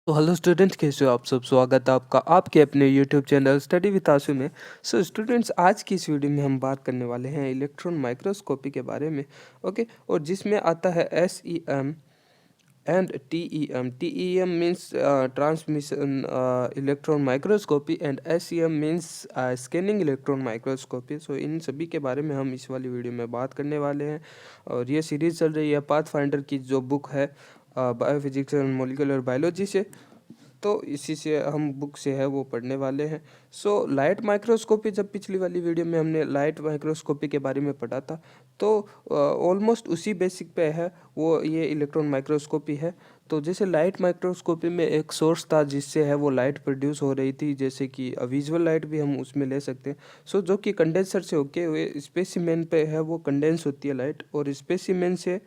तो hello students, कैसे हो आप सब। स्वागत है आपका आपके अपने यूट्यूब चैनल स्टडी विद आशु में। सो स्टूडेंट्स, आज की इस वीडियो में हम बात करने वाले हैं इलेक्ट्रॉन माइक्रोस्कोपी के बारे में। ओके, और जिसमें आता है SEM and TEM। TEM means transmission electron microscopy and SEM means scanning electron microscopy. So इन सभी के बारे में हम इस वाली वीडियो में बात करने वाले हैं। और ये सीरीज़ चल रही है पाथफाइंडर की जो बुक है बायोफिजिक्स एंड मोलिकुलर बायोलॉजी से। तो इसी से हम बुक से है वो पढ़ने वाले हैं। सो लाइट माइक्रोस्कोपी, जब पिछली वाली वीडियो में हमने लाइट माइक्रोस्कोपी के बारे में पढ़ा था, तो ऑलमोस्ट उसी बेसिक पे है वो ये इलेक्ट्रॉन माइक्रोस्कोपी है। तो जैसे लाइट माइक्रोस्कोपी में एक सोर्स था जिससे है वो लाइट प्रोड्यूस हो रही थी, जैसे कि विजुअल लाइट भी हम उसमें ले सकते हैं। सो जो कि कंडेंसर से होके हुए स्पेसिमेन पे है वो कंडेंस होती है लाइट, और स्पेसिमेन से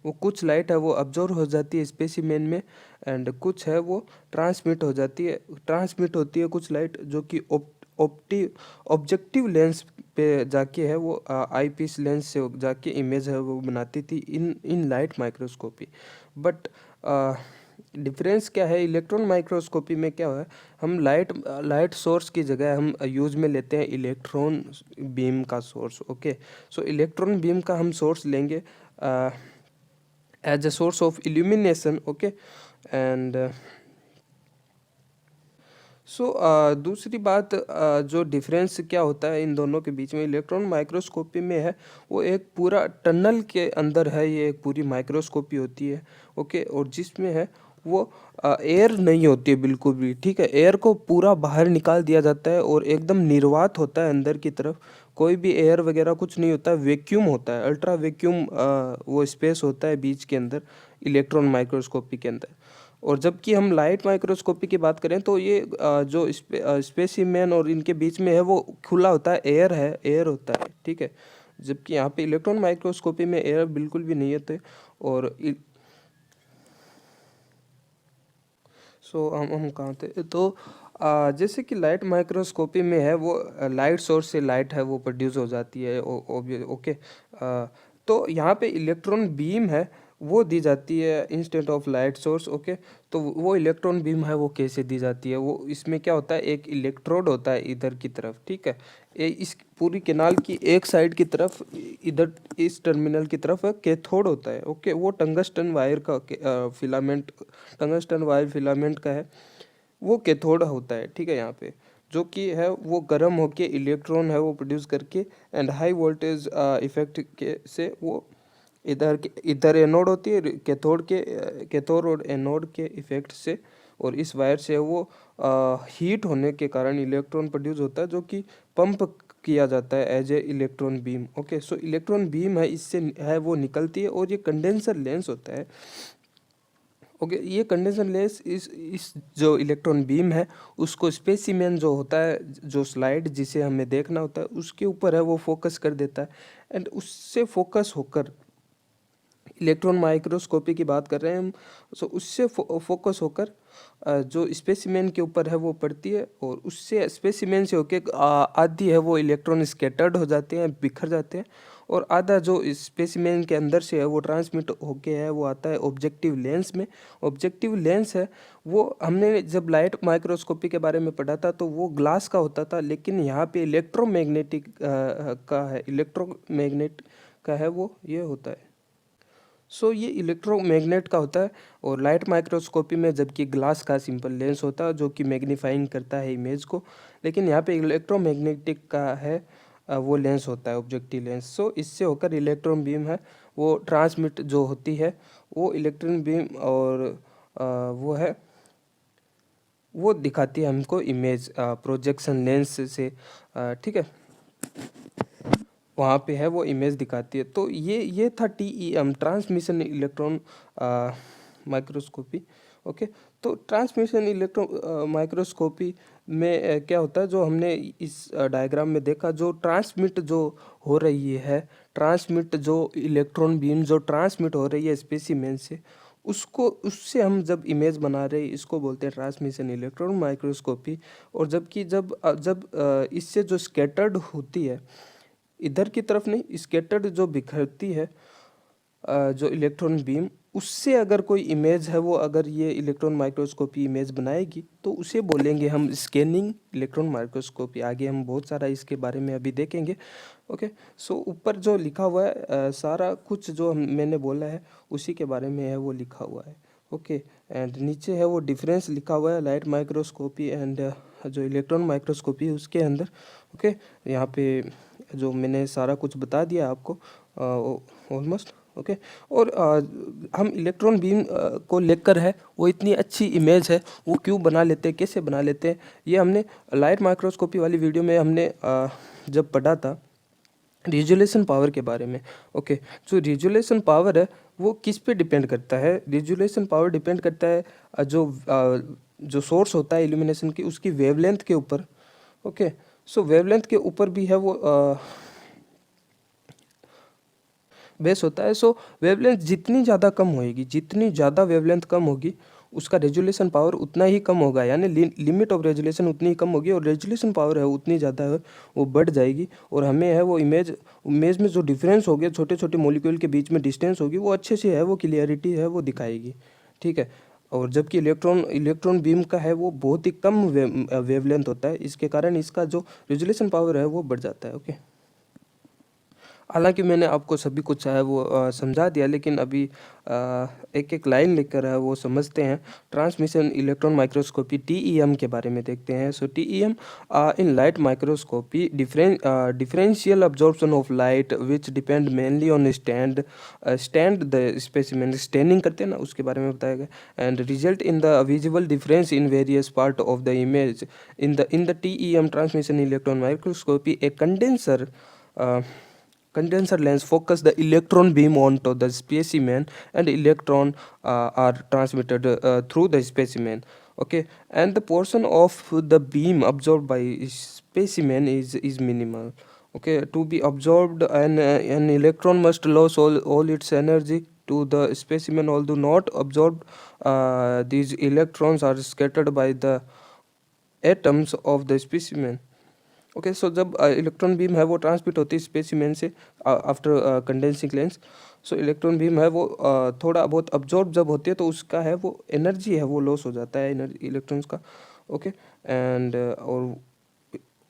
वो कुछ लाइट है वो अब्जॉर्ब हो जाती है स्पेसिमेन में, एंड कुछ है वो ट्रांसमिट होती है कुछ लाइट, जो कि ऑब्जेक्टिव लेंस पे जाके है वो आई पीस लेंस से जाके इमेज है वो बनाती थी इन लाइट माइक्रोस्कोपी। बट डिफरेंस क्या है इलेक्ट्रॉन माइक्रोस्कोपी में, क्या है हम लाइट सोर्स की जगह हम यूज में लेते हैं इलेक्ट्रॉन बीम का source. Okay, so electron beam का हम सोर्स लेंगे as a source of illumination. Okay, and सो दूसरी बात, जो डिफरेंस क्या होता है इन दोनों के बीच में इलेक्ट्रॉन माइक्रोस्कोपी में है, वो एक पूरा टनल के अंदर है, ये एक पूरी माइक्रोस्कोपी होती है। ओके, और जिसमें है वो एयर नहीं होती है बिल्कुल भी। ठीक है, एयर को पूरा बाहर निकाल दिया जाता है और एकदम निर्वात होता है अंदर की तरफ। कोई भी एयर वगैरह कुछ नहीं होता है, वैक्यूम होता है, अल्ट्रा वैक्यूम वो स्पेस होता है बीच के अंदर इलेक्ट्रॉन माइक्रोस्कोपी के अंदर। और जबकि हम लाइट माइक्रोस्कोपी की बात करें तो ये जो स्पेसिमेन और इनके बीच में है वो खुला होता है, एयर होता है। ठीक है, जबकि यहाँ पे इलेक्ट्रॉन माइक्रोस्कोपी में एयर बिल्कुल भी नहीं होते। और हम कहाँ थे, तो जैसे कि लाइट माइक्रोस्कोपी में है वो लाइट सोर्स से लाइट है वो प्रोड्यूस हो जाती है। ओके, तो यहाँ पे इलेक्ट्रॉन बीम है वो दी जाती है instant of light source. Okay, तो वो इलेक्ट्रॉन बीम है वो कैसे दी जाती है, वो इसमें क्या होता है, एक इलेक्ट्रोड होता है इधर की तरफ। ठीक है, इस पूरी केनाल की एक साइड की तरफ, इधर इस टर्मिनल की तरफ कैथोड होता है। ओके, वो टंगस्टन वायर का फिलामेंट, टंगस्टन वायर फिलामेंट का है वो कैथोड होता है। ठीक है, यहाँ पे जो कि है वो गर्म होके इलेक्ट्रॉन है वो प्रोड्यूस करके, एंड हाई वोल्टेज इफेक्ट के से वो इधर एनोड होती है, कैथोड और एनोड के इफेक्ट से, और इस वायर से वो हीट होने के कारण इलेक्ट्रॉन प्रोड्यूस होता है, जो कि पंप किया जाता है as a electron beam. Okay, so electron beam है इससे है वो निकलती है, और ये कंडेंसर लेंस होता है। ओके, ये कंडेंसर लेंस इस जो इलेक्ट्रॉन बीम है उसको स्पेसिमेन जो होता है, जो स्लाइड जिसे हमें देखना होता है उसके ऊपर है वो फोकस कर देता है, एंड उससे फोकस होकर इलेक्ट्रॉन माइक्रोस्कोपी की बात कर रहे हैं हम। सो उससे फोकस होकर जो स्पेसिमेन के ऊपर है वो पड़ती है, और उससे स्पेसिमेन से होके आधी है वो इलेक्ट्रॉन स्कैटर्ड हो जाते हैं, बिखर जाते हैं, और आधा जो स्पेसिमेन के अंदर से है वो ट्रांसमिट होके है वो आता है ऑब्जेक्टिव लेंस में। ऑब्जेक्टिव लेंस है वो हमने जब लाइट माइक्रोस्कोपी के बारे में पढ़ा था तो वो ग्लास का होता था, लेकिन यहाँ पे इलेक्ट्रोमैग्नेटिक का है, इलेक्ट्रोमैग्नेट का है वो ये होता है। सो ये इलेक्ट्रोमैग्नेट का होता है, और लाइट माइक्रोस्कोपी में जबकि ग्लास का सिंपल लेंस होता है जो कि मैग्नीफाइंग करता है इमेज को, लेकिन यहाँ पे इलेक्ट्रोमैग्नेटिक का है वो लेंस होता है ऑब्जेक्टिव लेंस। सो इससे होकर इलेक्ट्रॉन बीम है वो ट्रांसमिट जो होती है वो इलेक्ट्रॉन बीम, और वो है वो दिखाती है हमको इमेज प्रोजेक्शन लेंस से। ठीक है, वहाँ पे है वो इमेज दिखाती है। तो ये था TEM, transmission electron microscopy. Okay, तो ट्रांसमिशन इलेक्ट्रॉन माइक्रोस्कोपी में क्या होता है, जो हमने इस डायग्राम में देखा, जो ट्रांसमिट जो हो रही है, ट्रांसमिट जो इलेक्ट्रॉन बीम जो ट्रांसमिट हो रही है स्पेसिमेन से, उसको उससे हम जब इमेज बना रहे हैं इसको बोलते हैं ट्रांसमिशन इलेक्ट्रॉन माइक्रोस्कोपी। और जबकि जब इससे जो स्कैटर्ड होती है इधर की तरफ नहीं, स्कैटर्ड जो बिखरती है जो इलेक्ट्रॉन बीम, उससे अगर कोई इमेज है वो अगर ये इलेक्ट्रॉन माइक्रोस्कोपी इमेज बनाएगी तो उसे बोलेंगे हम स्कैनिंग इलेक्ट्रॉन माइक्रोस्कोपी। आगे हम बहुत सारा इसके बारे में अभी देखेंगे। ओके, सो ऊपर जो लिखा हुआ है सारा कुछ जो मैंने बोला है उसी के बारे में है वो लिखा हुआ है। ओके, एंड नीचे है वो डिफरेंस लिखा हुआ है लाइट माइक्रोस्कोपी एंड जो इलेक्ट्रॉन माइक्रोस्कोपी उसके अंदर। ओके, यहाँ पे जो मैंने सारा कुछ बता दिया आपको ऑलमोस्ट। ओके, और हम इलेक्ट्रॉन बीम को लेकर है वो इतनी अच्छी इमेज है वो क्यों बना लेते हैं, कैसे बना लेते हैं, ये हमने लाइट माइक्रोस्कोपी वाली वीडियो में हमने जब पढ़ा था रिजोल्यूशन पावर के बारे में। ओके, जो रिजोल्यूशन पावर है वो किस पे डिपेंड करता है? रिजोल्यूशन पावर डिपेंड करता है जो सोर्स होता है इल्यूमिनेशन की उसकी वेवलेंथ के ऊपर। ओके, सो वेवलेंथ के ऊपर भी है वो बेस होता है। सो वेवलेंथ जितनी ज़्यादा कम होएगी, जितनी ज़्यादा वेवलेंथ कम होगी उसका रेजोल्यूशन पावर उतना ही कम होगा, यानी लिमिट ऑफ रेजोल्यूशन उतनी ही कम होगी और रेजोल्यूशन पावर है उतनी ज़्यादा है वो बढ़ जाएगी और हमें है वो इमेज में जो डिफरेंस हो गया छोटे छोटे मॉलिक्यूल के बीच में डिस्टेंस होगी वो अच्छे से है वो क्लियरिटी है वो दिखाएगी। ठीक है, और जबकि इलेक्ट्रॉन बीम का है वो बहुत ही कम वेवलेंथ होता है, इसके कारण इसका जो रेजोल्यूशन पावर है वो बढ़ जाता है। ओके, हालांकि मैंने आपको सभी कुछ है वो समझा दिया, लेकिन अभी एक एक लाइन लेकर है वो समझते हैं। ट्रांसमिशन इलेक्ट्रॉन माइक्रोस्कोपी टीईएम के बारे में देखते हैं। So TEM in light microscopy differential absorption of light which depend mainly on stand the specimen, standing करते हैं ना उसके बारे में बताया गया, and result in the visible difference in various part of the image in the TEM transmission electron microscopy a condenser lens focus the electron beam onto the specimen and electron are transmitted through the specimen. Okay, and the portion of the beam absorbed by specimen is minimal. Okay, to be absorbed an electron must lose all its energy to the specimen, although not absorbed these electrons are scattered by the atoms of the specimen. Okay, so जब electron beam है वो transmit होती है specimen से after condensing lens. सो electron beam है वो थोड़ा बहुत अब्जॉर्ब जब होती है तो उसका है वो एनर्जी है वो लॉस हो जाता है एनर्जी इलेक्ट्रॉन्स का। ओके, एंड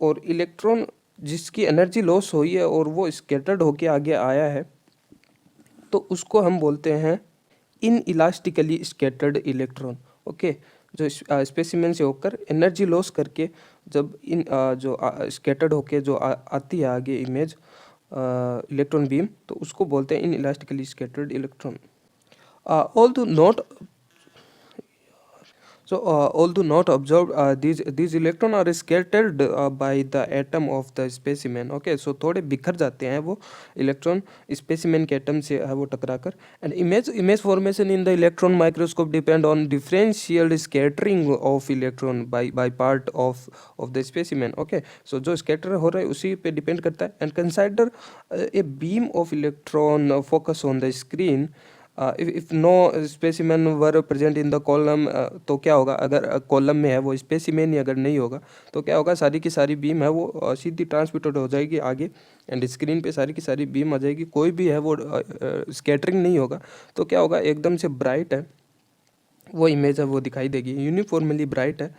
और इलेक्ट्रॉन जिसकी एनर्जी लॉस हुई है और वो स्कैटर्ड होके आगे आया है तो उसको हम बोलते हैं inelastically scattered electron. Okay, जो स्पेसिमेन से होकर एनर्जी लॉस करके जब इन जो स्कैटर्ड होके जो आती है आगे इमेज इलेक्ट्रॉन बीम तो उसको बोलते हैं inelastically scattered electron. Although not although not absorbed, these electron are scattered by the atom of the specimen. Okay, so थोड़े बिखर जाते हैं वो इलेक्ट्रॉन स्पेसिमेन के एटम से है वो टकराकर। And image formation in the electron microscope depend on differential scattering of electron by part of the specimen. Okay, so जो स्कैटर हो रहा है उसी पे डिपेंड करता है। And consider a beam of electron focus on the screen if no specimen were present in the column. तो क्या होगा अगर कॉलम में है वो स्पेसिमेन ही अगर नहीं होगा तो क्या होगा, सारी की सारी बीम है वो सीधी ट्रांसमिटेड हो जाएगी आगे एंड स्क्रीन पे सारी की सारी बीम आ जाएगी, कोई भी है वो स्कैटरिंग नहीं होगा। तो क्या होगा, एकदम से ब्राइट है वो इमेज है वो दिखाई देगी, यूनिफॉर्मली ब्राइट है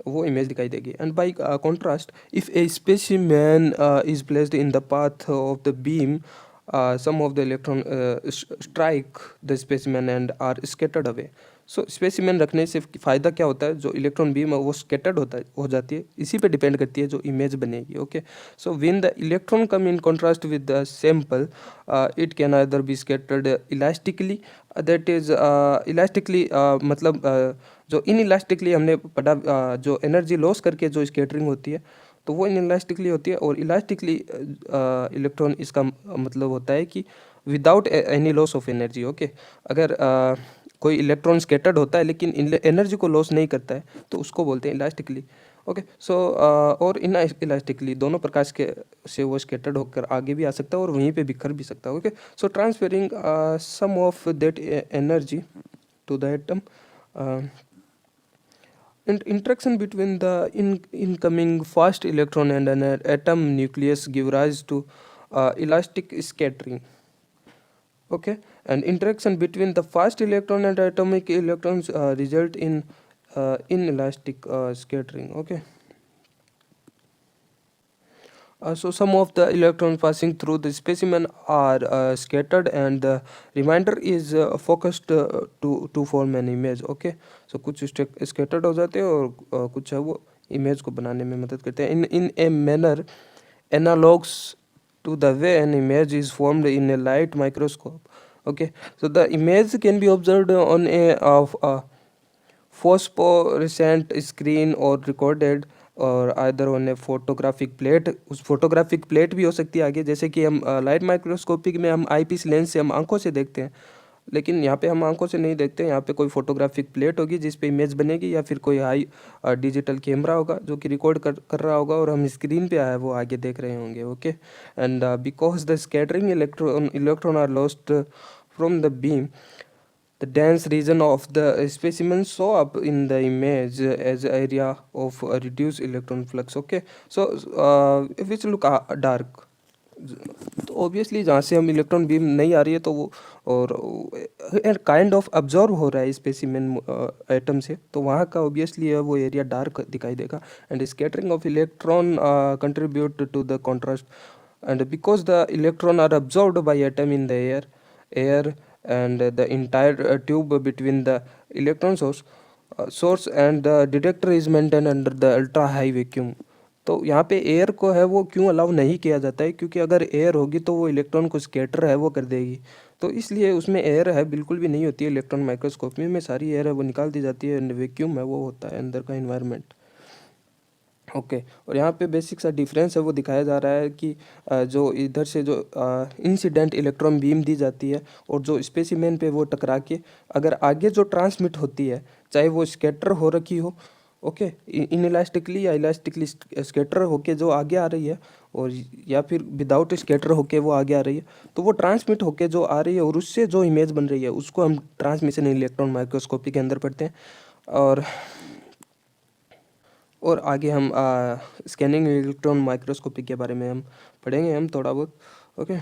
वो इमेज दिखाई देगी। And by contrast if A specimen is placed in the path of the beam some of the electron strike the specimen and are scattered away. So specimen रखने से फ़ायदा क्या होता है, जो इलेक्ट्रॉन बीम है वो स्कैटर्ड हो जाती है, इसी पे डिपेंड करती है जो इमेज बनेगी। Okay, so when the electron come in contrast with the sample it can either B scattered elastically, that is elastically मतलब जो इन इलास्टिकली हमने पढ़ा जो एनर्जी लॉस करके जो स्कैटरिंग होती है तो वो इलास्टिकली होती है, और इलास्टिकली इलेक्ट्रॉन इसका मतलब होता है कि without any loss of energy. Okay, अगर कोई इलेक्ट्रॉन स्कैटर्ड होता है लेकिन एनर्जी को लॉस नहीं करता है तो उसको बोलते हैं इलास्टिकली। ओके, सो और इन इलास्टिकली दोनों प्रकार के से वो स्कैटर्ड होकर आगे भी आ सकता है और वहीं पे बिखर भी सकता है। Okay, so transferring some of that energy to the atom and interaction between the incoming fast electron and an atom nucleus give rise to elastic scattering. Okay, and interaction between the fast electron and atomic electrons result in inelastic scattering. Okay. So some of the electrons passing through the specimen are scattered, and the remainder is focused to form an image. Okay, so कुछ scattered हो जाते हैं और कुछ है वो image को बनाने में मदद करते हैं in a manner analogs to the way an image is formed in a light microscope. Okay, so the image can be observed on a phosphorescent screen or recorded और either on A photographic plate. उस photographic plate भी हो सकती है आगे, जैसे कि हम लाइट माइक्रोस्कोपिक में हम आईपीस लेंस से हम आंखों से देखते हैं, लेकिन यहाँ पे हम आंखों से नहीं देखते हैं। यहाँ पे कोई फोटोग्राफिक प्लेट होगी जिस पे इमेज बनेगी, या फिर कोई हाई डिजिटल कैमरा होगा जो कि रिकॉर्ड कर रहा होगा और हम स्क्रीन पे आया वो आगे देख रहे होंगे। Okay, and because the scattering electron are lost from the beam, the dense region of the specimen show up in the image as area of reduced electron flux. Okay, so if we look dark, तो obviously जहाँ से हम electron beam नहीं आ रही है तो वो और काइंड ऑफ अब्जॉर्व हो रहा है स्पेसिमेन एटम से, तो वहाँ का ऑब्वियसली वो एरिया डार्क दिखाई देगा। And scattering of electron contribute to the contrast, and because the electron are absorbed by atom in the air and the entire tube between the electron source and the detector is maintained under the ultra high vacuum। तो यहाँ पे air को है वो क्यों allow नहीं किया जाता है, क्योंकि अगर एयर होगी तो वो इलेक्ट्रॉन को स्कैटर है वो कर देगी, तो इसलिए उसमें एयर है बिल्कुल भी नहीं होती है। इलेक्ट्रॉन माइक्रोस्कोपी में सारी एयर है वो निकाल दी जाती है, एंड वैक्यूम है वो होता है अंदर का इन्वायरमेंट। ओके, और यहाँ पे बेसिक सा डिफरेंस है वो दिखाया जा रहा है कि जो इधर से जो इंसिडेंट इलेक्ट्रॉन बीम दी जाती है और जो स्पेसिमेन पे वो टकरा के अगर आगे जो ट्रांसमिट होती है, चाहे वो स्कैटर हो रखी हो, ओके, इनइलास्टिकली या इलास्टिकली स्कैटर होके जो आगे आ रही है, और या फिर विदाउट स्कैटर होके वो आगे आ रही है, तो वो ट्रांसमिट होके जो आ रही है और उससे जो इमेज बन रही है उसको हम ट्रांसमिशन इलेक्ट्रॉन माइक्रोस्कोपी के अंदर पढ़ते हैं। और आगे हम स्कैनिंग इलेक्ट्रॉन माइक्रोस्कोपी के बारे में हम पढ़ेंगे हम थोड़ा बहुत। Okay,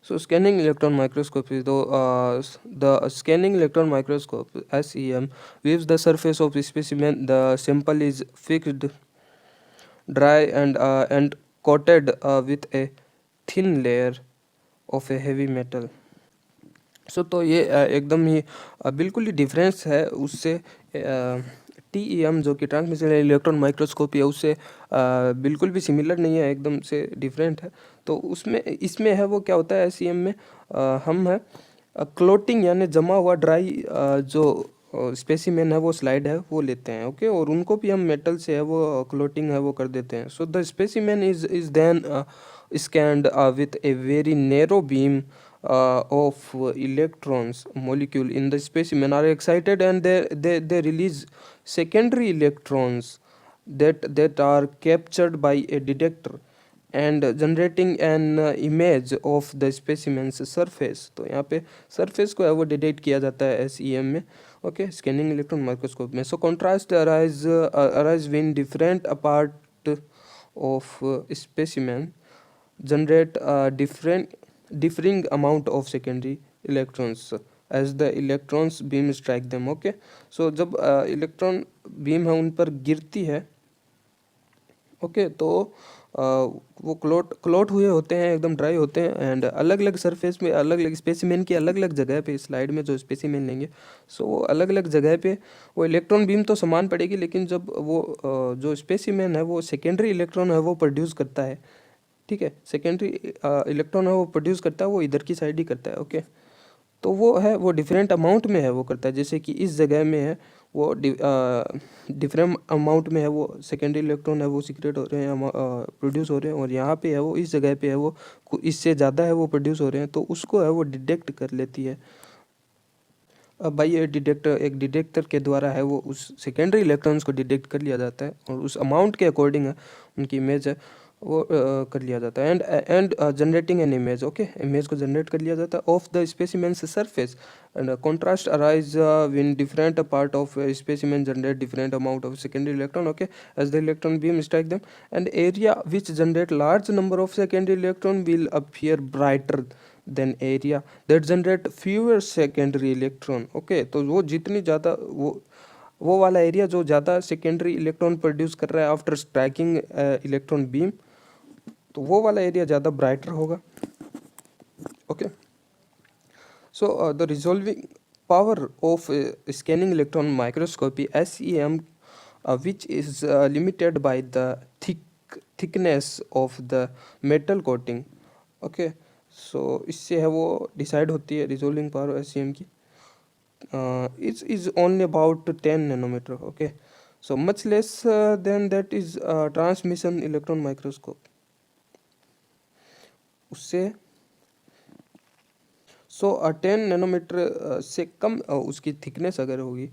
so scanning electron microscopy, the scanning electron microscope SEM views the surface of specimen. The sample is fixed, dry and coated with a thin layer of a heavy metal। सो तो ये एकदम ही बिल्कुल ही डिफरेंस है उससे। TEM जो कि transmission electron microscopy है उससे बिल्कुल भी सिमिलर नहीं है, एकदम से डिफरेंट है। तो उसमें इसमें है वो क्या होता है SEM में, हम है क्लोटिंग यानी जमा हुआ ड्राई जो स्पेसिमेन है वो स्लाइड है वो लेते हैं। ओके, और उनको भी हम मेटल से है वो क्लोटिंग है वो कर देते हैं। So the specimen is then scanned with a very narrow beam of electrons molecule in the specimen are excited, and they release secondary electrons that are captured by a detector and generating an image of the specimen's surface। तो यहाँ पे surface को है वो detect किया जाता है SEM में। ओके, स्कैनिंग इलेक्ट्रॉन माइक्रोस्कोप में। सो contrast arise when different part of specimen generate differing amount of secondary electrons as the electrons beam strike them। Okay, so जब इलेक्ट्रॉन बीम है उन पर गिरती है, ओके, तो वो क्लोट हुए होते हैं, एकदम ड्राई होते हैं, एंड अलग अलग सरफेस में अलग अलग स्पेसिमेन की अलग अलग जगह पे स्लाइड में जो स्पेसिमेन लेंगे, सो वो अलग अलग जगह पे वो इलेक्ट्रॉन बीम तो समान पड़ेगी, लेकिन जब वो जो स्पेसिमेन है वो सेकेंडरी इलेक्ट्रॉन है वो प्रोड्यूस करता है, ठीक है, सेकेंडरी इलेक्ट्रॉन है वो प्रोड्यूस करता है वो इधर की साइड ही करता है। ओके, तो वो है वो डिफरेंट अमाउंट में है वो करता है, जैसे कि इस जगह में है वो डिफरेंट अमाउंट में है वो सेकेंडरी इलेक्ट्रॉन है वो सीक्रेट हो रहे हैं, प्रोड्यूस हो रहे हैं, और यहाँ पे है वो इस जगह पे है वो इससे ज़्यादा है वो प्रोड्यूस हो रहे हैं, तो उसको है वो डिटेक्ट कर लेती है। अब भाई ये एक डिटेक्टर के द्वारा है वो उस सेकेंडरी इलेक्ट्रॉन्स को डिटेक्ट कर लिया जाता है, और उस अमाउंट के अकॉर्डिंग है उनकी इमेज है वो कर लिया जाता है। And generating an image, okay, image को जनरेट कर लिया जाता है of the specimen's surface, and contrast arise when different part of specimen generate different amount of secondary electron, okay, as the electron beam strike them, and area which generate large number of secondary electron will appear brighter than area that generate fewer secondary electron. Okay, तो वो जितनी ज़्यादा वो वाला area जो ज़्यादा secondary electron produce कर रहा है आफ्टर स्ट्राइकिंग इलेक्ट्रॉन बीम, तो वो वाला एरिया ज़्यादा ब्राइटर होगा। Okay, so the resolving power of scanning electron microscopy SEM, which is limited by the thickness of the metal coating. Okay, so इससे है वो डिसाइड होती है रिजोल्विंग पावर SEM की, is only about 10 nanometer. Okay, so much less than that is transmission electron microscope, उससे 10 nanometre से कम उसकी thickness अगर होगी,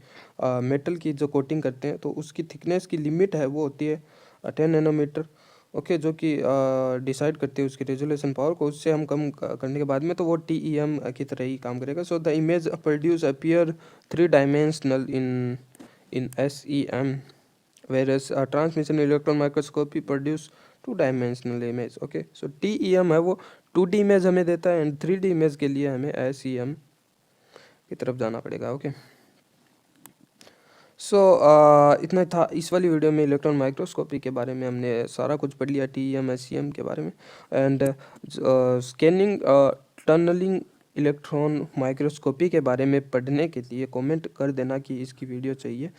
मेटल की जो कोटिंग करते हैं तो उसकी थिकनेस की लिमिट है वो होती है 10 नैनोमीटर। ओके, जो कि डिसाइड करती है उसकी रेजोल्यूशन पावर को। उससे हम कम करने के बाद में तो वो TEM की तरह ही काम करेगा। So the image produce appear 3 dimensional in SEM, whereas transmission electron microscopy produce 2 dimensional image. Okay, so TEM है वो 2D इमेज हमें देता है, एंड 3D इमेज के लिए हमें SEM की तरफ जाना पड़ेगा। ओके, सो इतना था इस वाली वीडियो में। इलेक्ट्रॉन माइक्रोस्कोपी के बारे में हमने सारा कुछ पढ़ लिया, TEM SEM के बारे में। And scanning tunnelling electron microscopy के बारे में पढ़ने के लिए कमेंट कर देना कि इसकी वीडियो चाहिए,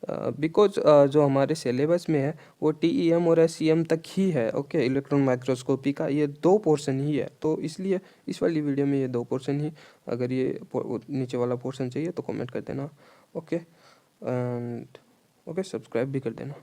बिकॉज जो हमारे सिलेबस में है वो TEM और SEM तक ही है। ओके, इलेक्ट्रॉन माइक्रोस्कोपी का ये 2 पोर्शन ही है, तो इसलिए इस वाली वीडियो में ये 2 पोर्शन ही। अगर ये नीचे वाला पोर्शन चाहिए तो कमेंट कर देना। ओके, एंड ओके, सब्सक्राइब भी कर देना।